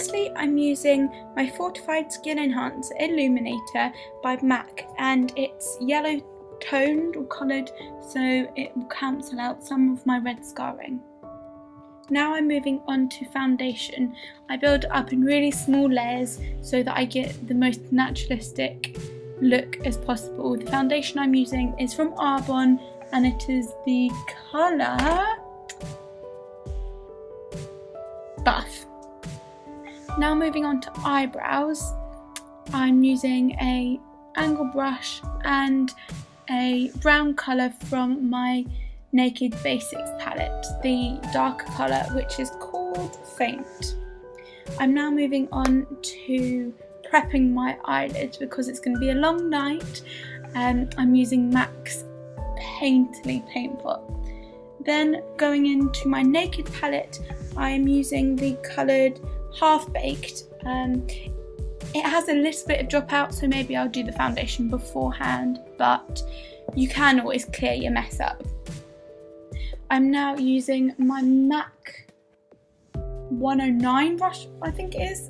firstly, I'm using my Fortified Skin Enhancer Illuminator by MAC, and it's yellow toned or coloured, so it will cancel out some of my red scarring. Now I'm moving on to foundation. I build it up in really small layers so that I get the most naturalistic look as possible. The foundation I'm using is from Arbonne, and it is the colour Buff. Now moving on to eyebrows, I'm using a angle brush and a brown colour from my Naked Basics palette, the darker colour which is called Faint. I'm now moving on to prepping my eyelids because it's going to be a long night. I'm using MAC's Painterly paint pot. Then going into my Naked palette, I am using the coloured Half Baked. It has a little bit of dropout, so maybe I'll do the foundation beforehand, but you can always clear your mess up. I'm now using my MAC 109 brush, I think it is.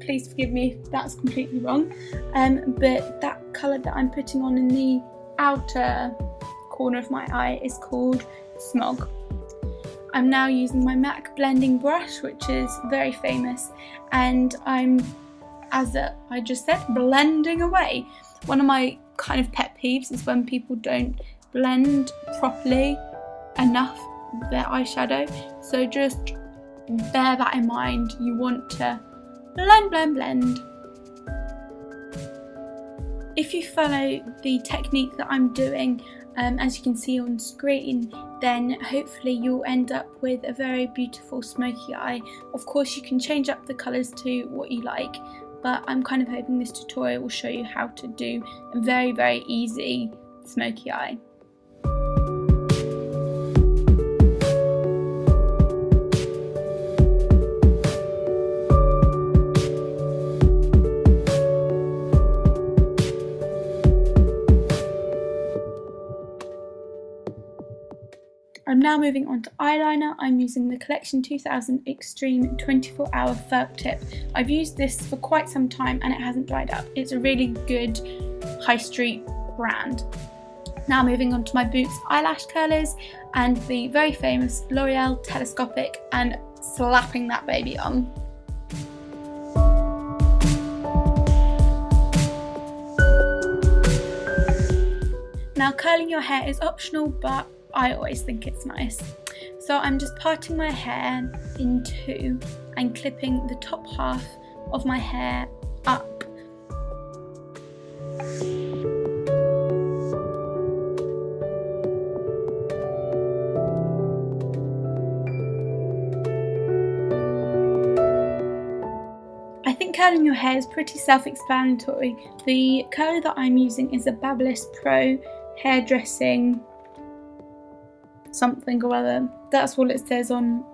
Please forgive me if that's completely wrong. But that colour that I'm putting on in the outer corner of my eye is called Smog. I'm now using my MAC blending brush, which is very famous, and I'm, as I just said, blending away. One of my kind of pet peeves is when people don't blend properly enough their eyeshadow, so just bear that in mind. You want to blend, blend, blend. If you follow the technique that I'm doing, as you can see on screen, then hopefully you'll end up with a very beautiful smoky eye. Of course, you can change up the colours to what you like, but I'm kind of hoping this tutorial will show you how to do a very, very easy smoky eye. I'm now moving on to eyeliner. I'm using the Collection 2000 Extreme 24-Hour Felt Tip. I've used this for quite some time and it hasn't dried up. It's a really good high street brand. Now moving on to my Boots eyelash curlers and the very famous L'Oreal Telescopic, and slapping that baby on. Now curling your hair is optional, but I always think it's nice. So I'm just parting my hair in two and clipping the top half of my hair up. I think curling your hair is pretty self-explanatory. The curler that I'm using is a Babyliss Pro hairdressing something or other. That's all it says on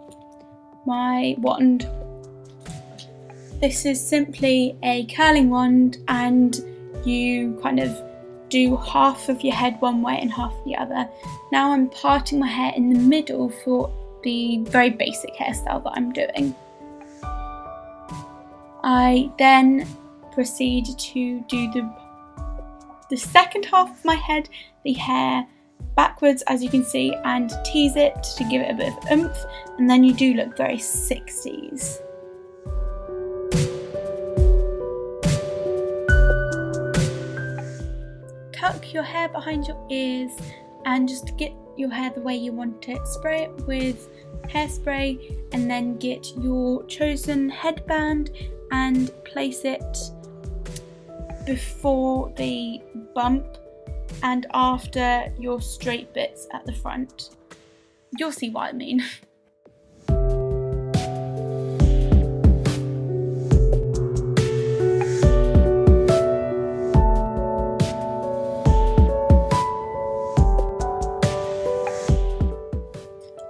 my wand. This is simply a curling wand, and you kind of do half of your head one way and half the other. Now I'm parting my hair in the middle for the very basic hairstyle that I'm doing. I then proceed to do the second half of my head, the hair backwards as you can see, and tease it to give it a bit of oomph, and then you do look very 60s. Tuck your hair behind your ears and just get your hair the way you want it. Spray it with hairspray and then get your chosen headband and place it before the bump and after your straight bits at the front. You'll see what I mean.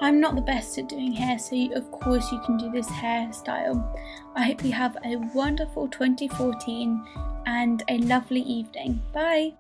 I'm not the best at doing hair, so of course you can do this hairstyle. I hope you have a wonderful 2014 and a lovely evening. Bye!